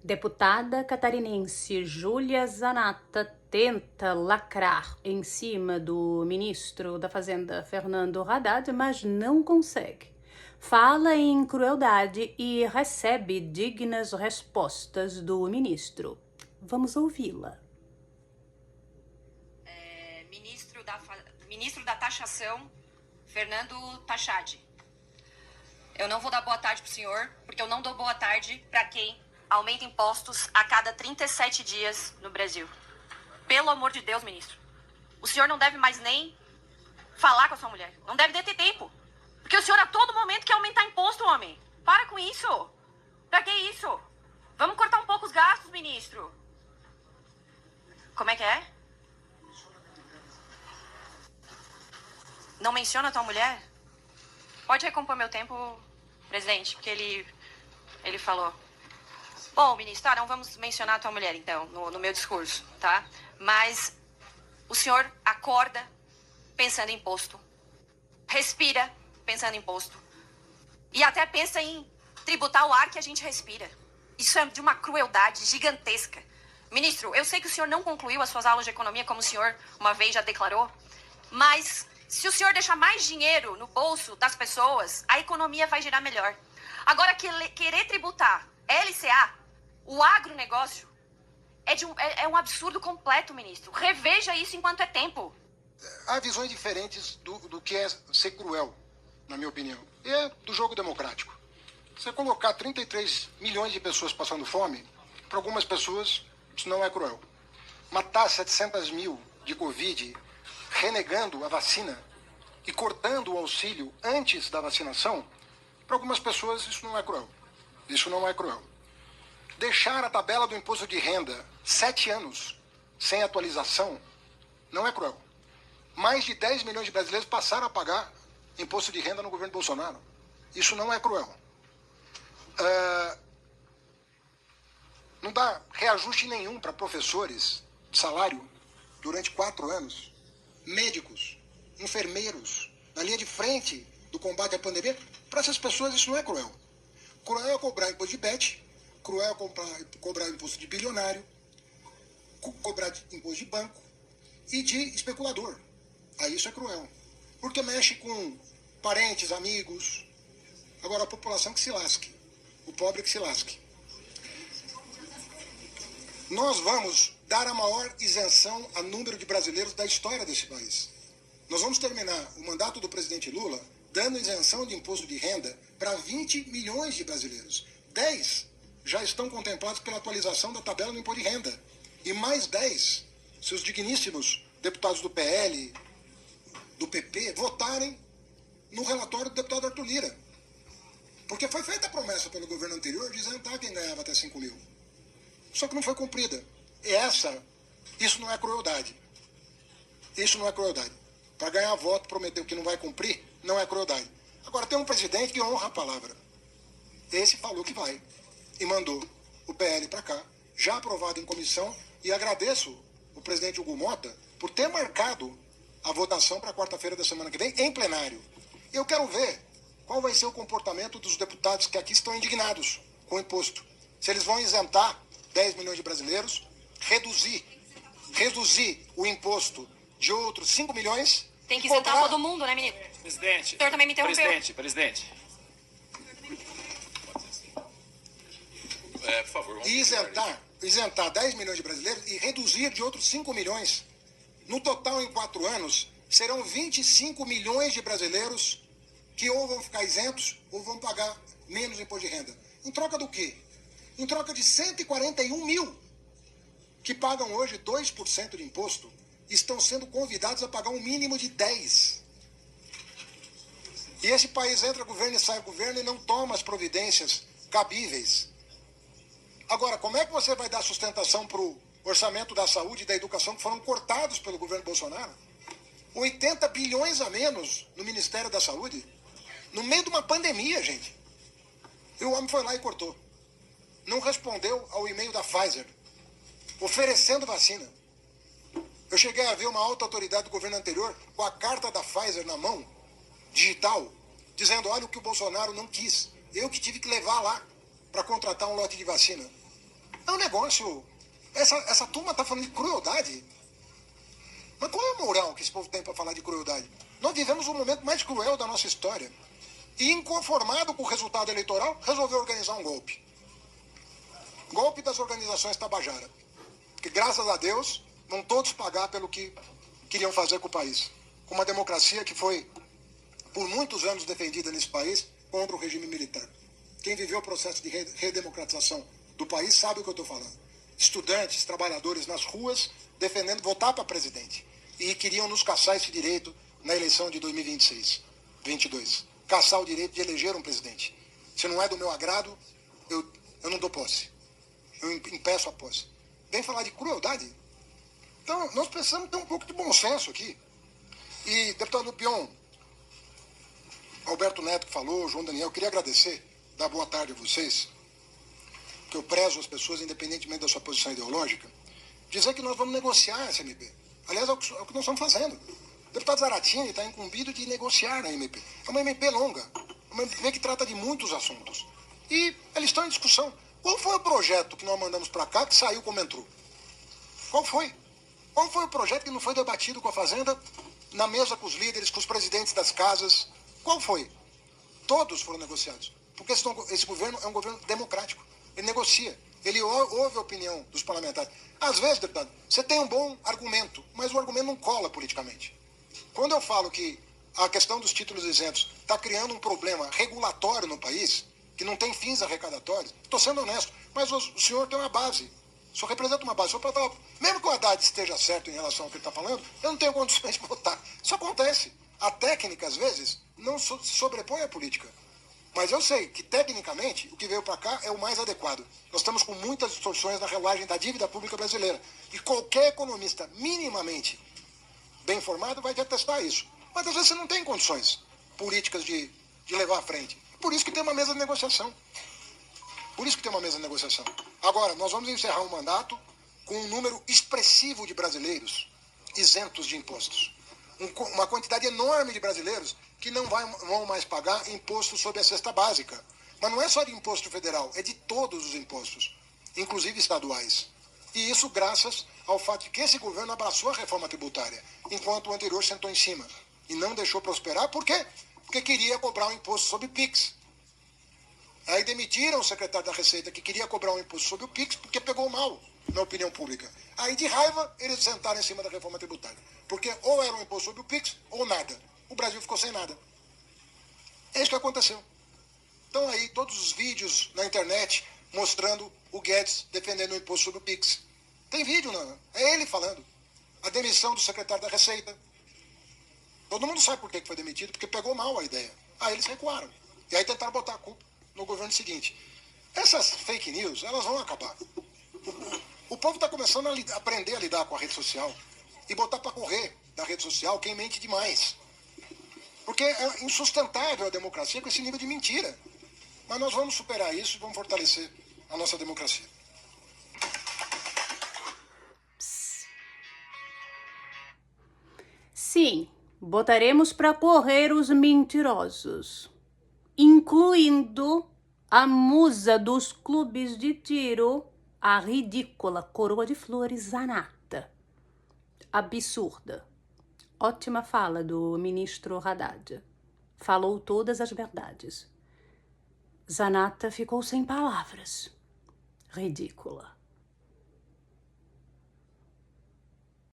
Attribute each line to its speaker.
Speaker 1: Deputada catarinense Júlia Zanatta tenta lacrar em cima do ministro da Fazenda Fernando Haddad, mas não consegue. Fala em crueldade e recebe dignas respostas do ministro. Vamos ouvi-la.
Speaker 2: Ministro da Taxação, Fernando Tachad. Eu não vou dar boa tarde pro senhor, porque eu não dou boa tarde para quem aumenta impostos a cada 37 dias no Brasil. Pelo amor de Deus, ministro. O senhor não deve mais nem falar com a sua mulher. Não deve ter tempo. Porque o senhor a todo momento quer aumentar imposto, homem. Para com isso. Pra que isso? Vamos cortar um pouco os gastos, ministro. Como é que é? Não menciona a tua mulher? Pode recompor meu tempo, presidente, porque ele falou. Bom, ministro, não vamos mencionar a tua mulher, então, no meu discurso, tá? Mas o senhor acorda pensando em imposto, respira pensando em imposto e até pensa em tributar o ar que a gente respira. Isso é de uma crueldade gigantesca. Ministro, eu sei que o senhor não concluiu as suas aulas de economia, como o senhor uma vez já declarou, mas se o senhor deixar mais dinheiro no bolso das pessoas, a economia vai girar melhor. Agora, querer tributar LCA, o agronegócio, é um absurdo completo, ministro. Reveja isso enquanto é tempo.
Speaker 3: Há visões diferentes do que é ser cruel, na minha opinião. E é do jogo democrático. Você colocar 33 milhões de pessoas passando fome, para algumas pessoas isso não é cruel. Matar 700 mil de Covid, renegando a vacina e cortando o auxílio antes da vacinação, para algumas pessoas isso não é cruel. Isso não é cruel. Deixar a tabela do imposto de renda 7 anos sem atualização não é cruel. Mais de 10 milhões de brasileiros passaram a pagar imposto de renda no governo Bolsonaro. Isso não é cruel. Não dá reajuste nenhum para professores de salário durante 4 anos. Médicos, enfermeiros, na linha de frente do combate à pandemia. Para essas pessoas isso não é cruel. Cruel é cobrar imposto de bet, cruel é cobrar imposto de bilionário, cobrar imposto de banco e de especulador. Aí isso é cruel. Porque mexe com parentes, amigos. Agora a população que se lasque. O pobre que se lasque. Nós vamos dar a maior isenção a número de brasileiros da história desse país. Nós vamos terminar o mandato do presidente Lula dando isenção de imposto de renda para 20 milhões de brasileiros. 10 já estão contemplados pela atualização da tabela do imposto de renda. E mais 10, se os digníssimos deputados do PL, do PP, votarem no relatório do deputado Arthur Lira. Porque foi feita a promessa pelo governo anterior de isentar quem ganhava até 5 mil. Só que não foi cumprida. Isso não é crueldade. Isso não é crueldade. Para ganhar voto, prometer o que não vai cumprir, não é crueldade. Agora, tem um presidente que honra a palavra. Esse falou que vai. E mandou o PL para cá, já aprovado em comissão, e agradeço o presidente Hugo Mota por ter marcado a votação para quarta-feira da semana que vem, em plenário. Eu quero ver qual vai ser o comportamento dos deputados que aqui estão indignados com o imposto. Se eles vão isentar 10 milhões de brasileiros, reduzir o imposto de outros 5 milhões...
Speaker 2: Tem que isentar todo mundo, né, menino?
Speaker 4: Presidente.
Speaker 2: O senhor também me interrompeu.
Speaker 4: Presidente. Por favor.
Speaker 3: E isentar 10 milhões de brasileiros e reduzir de outros 5 milhões. No total, em 4 anos, serão 25 milhões de brasileiros que ou vão ficar isentos ou vão pagar menos imposto de renda. Em troca do quê? Em troca de 141 mil que pagam hoje 2% de imposto, estão sendo convidados a pagar um mínimo de 10%. E esse país entra governo e sai governo e não toma as providências cabíveis. Agora, como é que você vai dar sustentação para o orçamento da saúde e da educação que foram cortados pelo governo Bolsonaro? 80 bilhões a menos no Ministério da Saúde, no meio de uma pandemia, gente. E o homem foi lá e cortou. Não respondeu ao e-mail da Pfizer, oferecendo vacina. Eu cheguei a ver uma alta autoridade do governo anterior com a carta da Pfizer na mão, digital, dizendo, olha o que o Bolsonaro não quis. Eu que tive que levar lá para contratar um lote de vacina. É um negócio... Essa turma está falando de crueldade. Mas qual é a moral que esse povo tem para falar de crueldade? Nós vivemos o momento mais cruel da nossa história. E, inconformado com o resultado eleitoral, resolveu organizar um golpe. Golpe das organizações Tabajara. Que, graças a Deus, vão todos pagar pelo que queriam fazer com o país. Com uma democracia que foi, por muitos anos, defendida nesse país contra o regime militar. Quem viveu o processo de redemocratização do país sabe o que eu estou falando. Estudantes, trabalhadores nas ruas, defendendo votar para presidente. E queriam nos caçar esse direito na eleição de 2026, 22. Caçar o direito de eleger um presidente. Se não é do meu agrado, eu não dou posse. Eu impeço a posse. Vem falar de crueldade? Então, nós precisamos ter um pouco de bom senso aqui. E, deputado Pion, Alberto Neto que falou, João Daniel, eu queria agradecer, dar boa tarde a vocês, que eu prezo as pessoas, independentemente da sua posição ideológica, dizer que nós vamos negociar essa MP. Aliás, é o que nós estamos fazendo. O deputado Zaratini está incumbido de negociar a MP. É uma MP longa, uma MP que trata de muitos assuntos. E eles estão em discussão. Qual foi o projeto que nós mandamos para cá que saiu como entrou? Qual foi? Qual foi o projeto que não foi debatido com a Fazenda, na mesa com os líderes, com os presidentes das casas? Qual foi? Todos foram negociados. Porque esse governo é um governo democrático. Ele negocia. Ele ouve a opinião dos parlamentares. Às vezes, deputado, você tem um bom argumento, mas o argumento não cola politicamente. Quando eu falo que a questão dos títulos isentos está criando um problema regulatório no país, que não tem fins arrecadatórios, estou sendo honesto, mas o senhor tem uma base. O senhor representa uma base. Mesmo que o Haddad esteja certo em relação ao que ele está falando, eu não tenho condições de votar. Isso acontece. A técnica, às vezes, não se sobrepõe à política. Mas eu sei que, tecnicamente, o que veio para cá é o mais adequado. Nós estamos com muitas distorções na rolagem da dívida pública brasileira. E qualquer economista minimamente bem informado vai te atestar isso. Mas, às vezes, você não tem condições políticas de levar à frente. Por isso que tem uma mesa de negociação. Por isso que tem uma mesa de negociação. Agora, nós vamos encerrar um mandato com um número expressivo de brasileiros isentos de impostos. Uma quantidade enorme de brasileiros que não vão mais pagar imposto sobre a cesta básica. Mas não é só de imposto federal, é de todos os impostos, inclusive estaduais. E isso graças ao fato de que esse governo abraçou a reforma tributária, enquanto o anterior sentou em cima. E não deixou prosperar, por quê? Porque queria cobrar um imposto sobre o PIX. Aí demitiram o secretário da Receita que queria cobrar um imposto sobre o PIX porque pegou mal na opinião pública. Aí, de raiva, eles sentaram em cima da reforma tributária. Porque ou era um imposto sobre o PIX ou nada. O Brasil ficou sem nada. É isso que aconteceu. Então aí, todos os vídeos na internet mostrando o Guedes defendendo o imposto sobre o PIX. Tem vídeo, não? É ele falando. A demissão do secretário da Receita. Todo mundo sabe por que foi demitido, porque pegou mal a ideia. Aí eles recuaram. E aí tentaram botar a culpa no governo seguinte. Essas fake news, elas vão acabar. O povo está começando a aprender a lidar com a rede social e botar para correr da rede social quem mente demais. Porque é insustentável a democracia com esse nível de mentira. Mas nós vamos superar isso e vamos fortalecer a nossa democracia.
Speaker 1: Sim, botaremos para correr os mentirosos, incluindo a musa dos clubes de tiro, a ridícula coroa de flores Zanata. Absurda. Ótima fala do ministro Haddad. Falou todas as verdades. Zanata ficou sem palavras. Ridícula.